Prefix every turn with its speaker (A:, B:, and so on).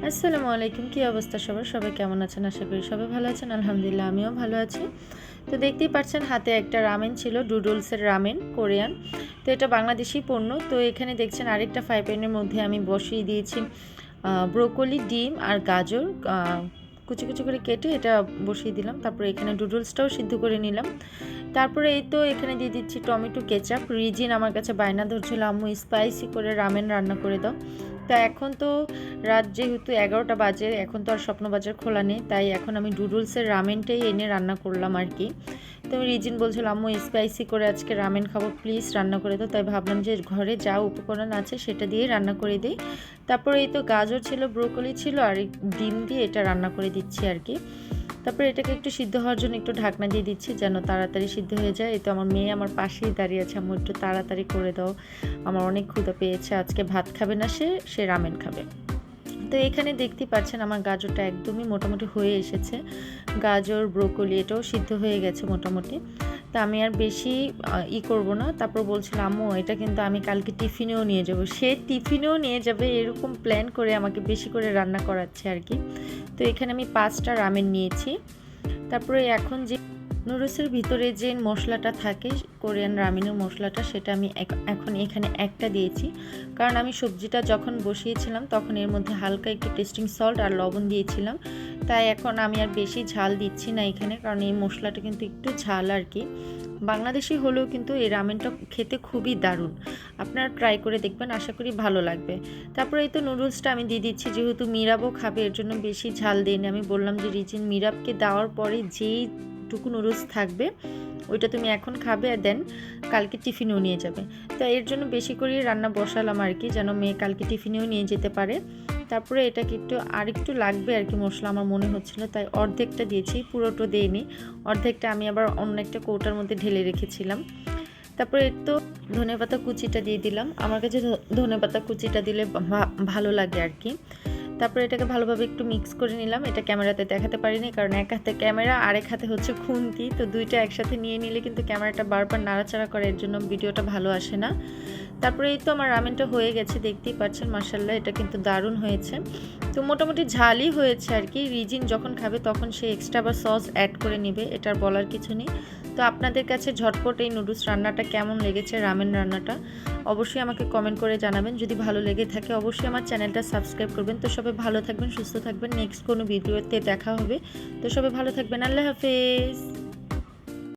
A: আসসালামু আলাইকুম। কী অবস্থা সবার? সবাই কেমন আছেন? আশা করি সবাই ভালো আছেন। আলহামদুলিল্লাহ আমিও ভালো আছি। তো দেখতেই পাচ্ছেন হাতে একটা রামেন ছিল, ডুডলসের রামেন, কোরিয়ান। তো এটা বাংলাদেশি পণ্য। তো এখানে দেখছেন আরেকটা ফ্রাই প্যানের মধ্যে আমি বসিয়ে দিয়েছি ব্রোকলি, ডিম আর গাজর কুচি কুচি করে কেটে এটা বসিয়ে দিলাম। তারপরে এখানে ডুডলসটাও সিদ্ধ করে নিলাম। তারপরে এই তো এখানে দিয়ে দিচ্ছি টমেটো কেচাপ। রিজিন আমার কাছে বায়না ধরছিল, আম্মু স্পাইসি করে রামেন রান্না করে দাও। তা এখন তো রাত যেহেতু 11টা বাজে, এখন তো আর স্বপ্নবাজার খোলা নেই, তাই এখন আমি ডুডলসের রামেনটাই এনে রান্না করলাম আর কি। তো রিজিন বলছিল আম্মু স্পাইসি করে আজকে রামেন খাবো, প্লিজ রান্না করে দাও। তাই ভাবলাম যে ঘরে যা উপকরণ আছে সেটা দিয়ে রান্না করে দিই। তারপরে এই তো গাজর ছিল, ব্রোকলি ছিল আর ডিম দিয়ে এটা রান্না করে দিচ্ছি আর কি। তারপরে এটাকে একটু সিদ্ধ হওয়ার জন্য একটু ঢাকনা দিয়ে দিচ্ছি যেন তাড়াতাড়ি সিদ্ধ হয়ে যায়। এই তো আমার মেয়ে আমার পাশেই দাঁড়িয়ে আছে, আম্মু একটু তাড়াতাড়ি করে দাও, আমার অনেক ক্ষুধা পেয়েছে, আজকে ভাত খাবে না, সে রামেন খাবে। তো এখানে দেখতে পাচ্ছেন আমার গাজরটা একদমই মোটামুটি হয়ে এসেছে। গাজর, ব্রোকলি এটাও সিদ্ধ হয়ে গেছে মোটামুটি। তা আমি আর বেশি করব না। তারপর বলছিলাম আম্মু এটা কিন্তু আমি কালকে টিফিনেও নিয়ে যাব। সে টিফিনেও নিয়ে যাবে এরকম প্ল্যান করে আমাকে বেশি করে রান্না করাচ্ছে আর কি। তো এখানে আমি 5টা রামেন নিয়েছি। তারপরে এখন যে নুডলসের ভিতরে যে মশলাটা থাকে, কোরিয়ান রামেনের মশলাটা, সেটা আমি এখন এখানে একটা দিয়েছি। কারণ আমি সবজিটা যখন বসিয়েছিলাম তখন এর মধ্যে হালকা একটু টেস্টিং সল্ট আর লবণ দিয়েছিলাম। তাই এখন আমি আর বেশি ঝাল দিচ্ছি না এখানে, কারণ এই মশলাটা কিন্তু একটু ঝাল আর কি। বাংলাদেশি হলেও কিন্তু এই রামেনটা খেতে খুবই দারুণ, আপনারা ট্রাই করে দেখবেন, আশা করি ভালো লাগবে। তারপরে এই তো নুডলসটা আমি দিয়ে দিচ্ছি, যেহেতু মিরাবও খাবে এর জন্য বেশি ঝাল দিইনি। আমি বললাম যে রিজিন মিরাবকে দেওয়ার পরে যেইটুকু নুডলস থাকবে ওইটা তুমি এখন খাবে আর দেন কালকে টিফিনেও নিয়ে যাবে। তো এর জন্য বেশি করে রান্না বসালাম আর কি, যেন মেয়ে কালকে টিফিনেও নিয়ে যেতে পারে। তারপরে এটাকে একটু লাগবে আর কি মশলা আমার মনে হচ্ছিলো, তাই অর্ধেকটা দিয়েছি, পুরোটা দিইনি। অর্ধেকটা আমি আবার অন্য একটা কৌটার মধ্যে ঢেলে রেখেছিলাম। তারপরে তো ধনেপাতা কুচিটা দিয়ে দিলাম, আমার কাছে ধনেপাতা কুচিটা দিলে ভালো লাগে আর কি। তারপরে এটাকে ভালোভাবে একটু মিক্স করে নিলাম। এটা ক্যামেরাতে দেখাতে পারিনি কারণ এক হাতে ক্যামেরা আরেক হাতে হচ্ছে খুন্তি, তো দুইটা একসাথে নিয়ে নিলে কিন্তু ক্যামেরাটা বারবার নাড়াচাড়া করে, এর জন্য ভিডিওটা ভালো আসে না। তারপরে এই তো আমার রামেনটা হয়ে গেছে, দেখতেই পাচ্ছেন মাশাআল্লাহ এটা কিন্তু দারুণ হয়েছে। তো মোটামুটি ঝালই হয়েছে আর কি। রিজিন যখন খাবে তখন সে এক্সট্রা বা সস অ্যাড করে নেবে, এটার বলার কিছু নেই। তো আপনাদের কাছে ঝটপট এই নুডলস রান্নাটা কেমন লেগেছে, রামেন রান্নাটা অবশ্যই আমাকে কমেন্ট করে জানাবেন। যদি ভালো লেগে থাকে অবশ্যই আমার চ্যানেলটা সাবস্ক্রাইব করবেন। তো সবাই ভালো থাকবেন, সুস্থ থাকবেন, নেক্সট কোনো ভিডিওতে দেখা হবে। তো সবাই ভালো থাকবেন, আল্লাহ হাফেজ।